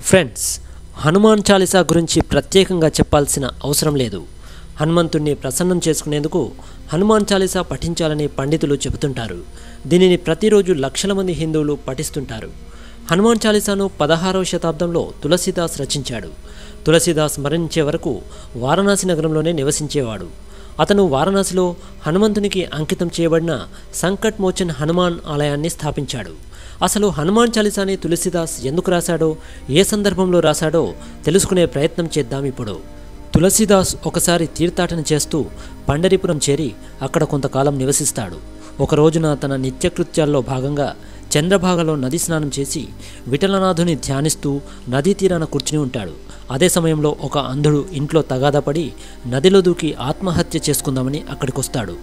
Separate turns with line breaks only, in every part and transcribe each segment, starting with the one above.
Friends, Hanuman Chalisa గురించి ప్రత్యేకంగా చెప్పాల్సిన అవసరం లేదు. హనుమంతుణ్ణి ప్రసన్నం చేసుకునేందుకు హనుమాన్ చాలీసా పఠించాలని పండితులు చెబుతుంటారు. దీనిని ప్రతిరోజు లక్షల మంది హిందువులు పఠిస్తుంటారు. హనుమాన్ చాలీసాను 16వ శతాబ్దంలో తులసీదాస్ రచించాడు. తులసీదాస్ మరణించే వరకు వారణాసి నగరంలోనే నివసించేవాడు. అతను వారణాసిలో హనుమంతునికి అంకితం చేయబడిన సంకట్ మోచన్ హనుమాన్ ఆలయాన్ని స్థాపించాడు. అసలు హనుమాన్ చాలీసాని తులసీదాస్ ఎందుకు రాశాడో, ఏ సందర్భంలో రాశాడో తెలుసుకునే ప్రయత్నం చేద్దాం ఇప్పుడు. తులసీదాస్ ఒకసారి తీర్థాటన చేస్తూ పండరీపురం చేరి అక్కడ కొంతకాలం నివసిస్తాడు. ఒక రోజున తన నిత్యకృత్యాల్లో భాగంగా చంద్రభాగలో నది స్నానం చేసి విఠలనాథుని ధ్యానిస్తూ నదీ తీరాన కూర్చుని ఉంటాడు. అదే సమయంలో ఒక అంధుడు ఇంట్లో తగాదాపడి నదిలో దూకి ఆత్మహత్య చేసుకుందామని అక్కడికొస్తాడు.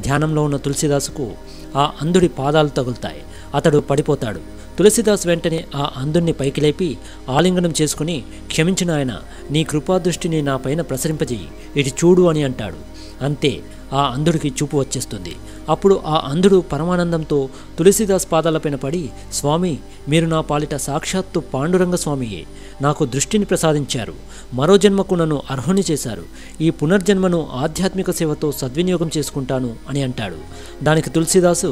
ధ్యానంలో ఉన్న తులసీదాసుకు ఆ అంధుడి పాదాలు తగులుతాయి. అతడు పడిపోతాడు. తులసీదాస్ వెంటనే ఆ అంధుణ్ణి పైకి లేపి ఆలింగనం చేసుకుని, క్షమించిన ఆయన, నీ కృపాదృష్టిని నా పైన ప్రసరింపజేయి, ఇటు చూడు అని అంటాడు. అంతే, ఆ అంధుడికి చూపు వచ్చేస్తుంది. అప్పుడు ఆ అంధుడు పరమానందంతో తులసీదాస్ పాదాలపైన పడి, స్వామి, మీరు నా పాలిట సాక్షాత్తు పాండురంగ స్వామియే, నాకు దృష్టిని ప్రసాదించారు, మరో జన్మకు నన్ను అర్హుని చేశారు, ఈ పునర్జన్మను ఆధ్యాత్మిక సేవతో సద్వినియోగం చేసుకుంటాను అని అంటాడు. దానికి తులసీదాసు,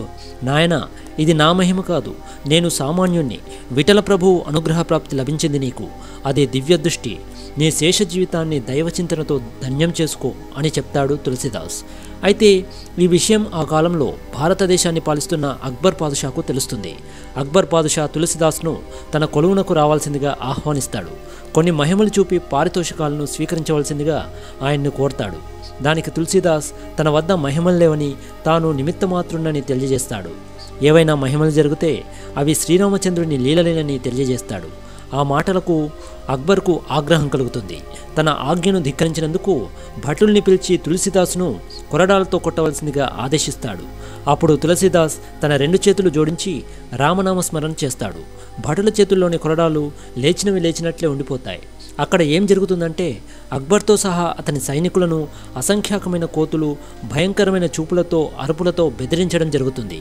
నాయన, ఇది నా మహిమ కాదు, నేను సామాన్యుణ్ణి, విఠల ప్రభువు అనుగ్రహప్రాప్తి లభించింది నీకు, అదే దివ్య దృష్టి, నీ శేష జీవితాన్ని దైవచింతనతో ధన్యం చేసుకో అని చెప్తాడు తులసీదాస్. అయితే ఈ విషయం ఆ కాలంలో భారతదేశాన్ని పాలిస్తున్న అక్బర్ పాదుషాకు తెలుస్తుంది. అక్బర్ పాదుషా తులసీదాస్ను తన కొలువునకు రావాల్సిందిగా ఆహ్వానిస్తాడు. కొన్ని మహిమలు చూపి పారితోషికాలను స్వీకరించవలసిందిగా ఆయన్ను కోరతాడు. దానికి తులసీదాస్ తన వద్ద మహిమలు లేవని, తాను నిమిత్తమాత్రుడని తెలియజేస్తాడు. ఏవైనా మహిమలు జరిగితే అవి శ్రీరామచంద్రుని లీలలేనని తెలియజేస్తాడు. ఆ మాటలకు అక్బర్కు ఆగ్రహం కలుగుతుంది. తన ఆజ్ఞను ధిక్కరించినందుకు భటుల్ని పిలిచి తులసీదాస్ను కొరడాలతో కొట్టవలసిందిగా ఆదేశిస్తాడు. అప్పుడు తులసీదాస్ తన 2 చేతులు జోడించి రామనామస్మరణ చేస్తాడు. భటుల చేతుల్లోని కొరడాలు లేచినవి లేచినట్లే ఉండిపోతాయి. అక్కడ ఏం జరుగుతుందంటే, అక్బర్తో సహా అతని సైనికులను అసంఖ్యాకమైన కోతులు భయంకరమైన చూపులతో, అరుపులతో బెదిరించడం జరుగుతుంది.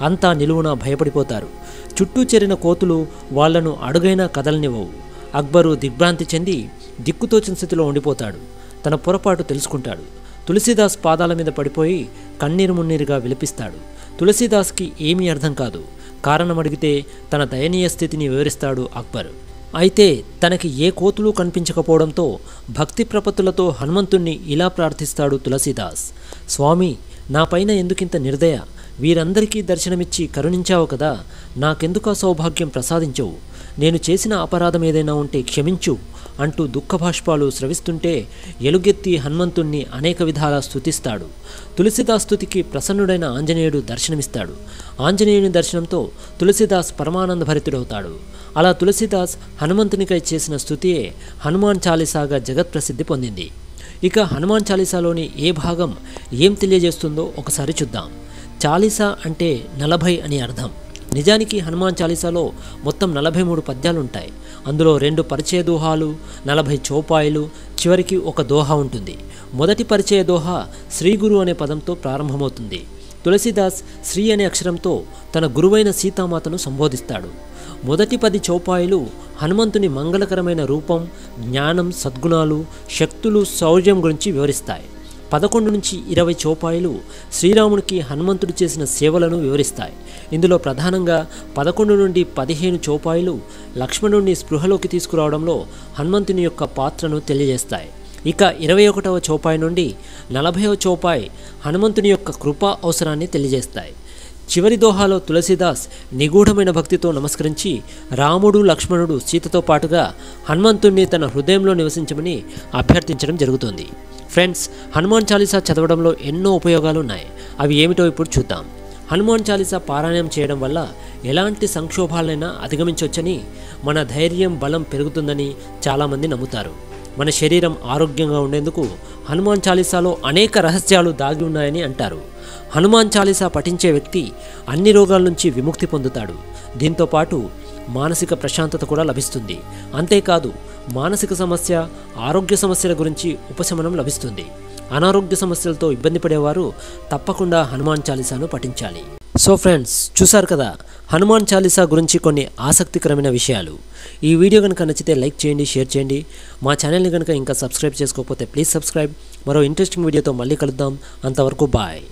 అంతా నిలువున భయపడిపోతారు. చుట్టూ చేరిన కోతులు వాళ్లను అడుగైనా కదలనివ్వవు. అక్బరు దిగ్భ్రాంతి చెంది దిక్కుతోచిన స్థితిలో ఉండిపోతాడు. తన పొరపాటు తెలుసుకుంటాడు. తులసీదాస్ పాదాల మీద పడిపోయి కన్నీరు మున్నీరుగా విలపిస్తాడు. తులసీదాస్కి ఏమీ అర్థం కాదు. కారణం అడిగితే తన దయనీయ స్థితిని వివరిస్తాడు అక్బర్. అయితే తనకి ఏ కోతులు కనిపించకపోవడంతో భక్తి ప్రపత్తులతో హనుమంతుణ్ణి ఇలా ప్రార్థిస్తాడు తులసీదాస్, స్వామి, నా పైన ఎందుకింత నిర్దయ, వీరందరికీ దర్శనమిచ్చి కరుణించావు కదా, నాకెందుకు ఆ సౌభాగ్యం ప్రసాదించవు, నేను చేసిన అపరాధం ఏదైనా ఉంటే క్షమించు అంటూ దుఃఖభాష్పాలు స్రవిస్తుంటే ఎలుగెత్తి హనుమంతుణ్ణి అనేక విధాలా స్తుతిస్తాడు. తులసీదాస్ స్తుతికి ప్రసన్నుడైన ఆంజనేయుడు దర్శనమిస్తాడు. ఆంజనేయుని దర్శనంతో తులసీదాస్ పరమానందభరితుడవుతాడు. అలా తులసీదాస్ హనుమంతునికై చేసిన స్తుతియే హనుమాన్ చాలీసాగా జగత్ప్రసిద్ధి పొందింది. ఇక హనుమాన్ చాలీసాలోని ఏ భాగం ఏం తెలియజేస్తుందో ఒకసారి చూద్దాం. చాలీసా అంటే 40 అని అర్థం. నిజానికి హనుమాన్ చాలీసాలో మొత్తం 43 పద్యాలుంటాయి. అందులో 2 పరిచయ దోహాలు, 40 చౌపాయిలు, చివరికి ఒక దోహా ఉంటుంది. మొదటి పరిచయ దోహా శ్రీగురు అనే పదంతో ప్రారంభమవుతుంది. తులసీదాస్ శ్రీ అనే అక్షరంతో తన గురువైన సీతామాతను సంబోధిస్తాడు. మొదటి 10 చౌపాయిలు హనుమంతుని మంగళకరమైన రూపం, జ్ఞానం, సద్గుణాలు, శక్తులు, శౌర్యం గురించి వివరిస్తాయి. 11 నుంచి 20 చౌపాయిలు శ్రీరామునికి హనుమంతుడు చేసిన సేవలను వివరిస్తాయి. ఇందులో ప్రధానంగా 11 నుండి 15 చౌపాయిలు లక్ష్మణుడిని స్పృహలోకి తీసుకురావడంలో హనుమంతుని యొక్క పాత్రను తెలియజేస్తాయి. ఇక 21వ చౌపాయి నుండి 40వ చౌపాయి హనుమంతుని యొక్క కృపా అవసరాన్ని తెలియజేస్తాయి. చివరి దోహాలో తులసీదాస్ నిగూఢమైన భక్తితో నమస్కరించి రాముడు, లక్ష్మణుడు, సీతతో పాటుగా హనుమంతుణ్ణి తన హృదయంలో నివసించమని అభ్యర్థించడం జరుగుతుంది. ఫ్రెండ్స్, హనుమాన్ చాలీసా చదవడంలో ఎన్నో ఉపయోగాలు ఉన్నాయి. అవి ఏమిటో ఇప్పుడు చూద్దాం. హనుమాన్ చాలీసా పారాయణం చేయడం వల్ల ఎలాంటి సంక్షోభాలైనా అధిగమించవచ్చని, మన ధైర్యం, బలం పెరుగుతుందని చాలామంది నమ్ముతారు. మన శరీరం ఆరోగ్యంగా ఉండేందుకు హనుమాన్ చాలీసాలో అనేక రహస్యాలు దాగి ఉన్నాయని అంటారు. హనుమాన్ చాలీసా పఠించే వ్యక్తి అన్ని రోగాల నుంచి విముక్తి పొందుతాడు. దీంతోపాటు మానసిక ప్రశాంతత కూడా లభిస్తుంది. అంతేకాదు, మానసిక సమస్య, ఆరోగ్య సమస్యల గురించి ఉపశమనం లభిస్తుంది. అనారోగ్య సమస్యలతో ఇబ్బంది పడేవారు తప్పకుండా హనుమాన్ చాలీసాను పఠించాలి. సో ఫ్రెండ్స్, చూసారు కదా, హనుమాన్ చాలీసా గురించి కొన్ని ఆసక్తికరమైన విషయాలు. ఈ వీడియో కనుక నచ్చితే లైక్ చేయండి, షేర్ చేయండి. మా ఛానల్ని కనుక ఇంకా సబ్స్క్రైబ్ చేసుకోకపోతే ప్లీజ్ సబ్స్క్రైబ్. మరో ఇంట్రెస్టింగ్ వీడియోతో మళ్ళీ కలుద్దాం. అంతవరకు బాయ్.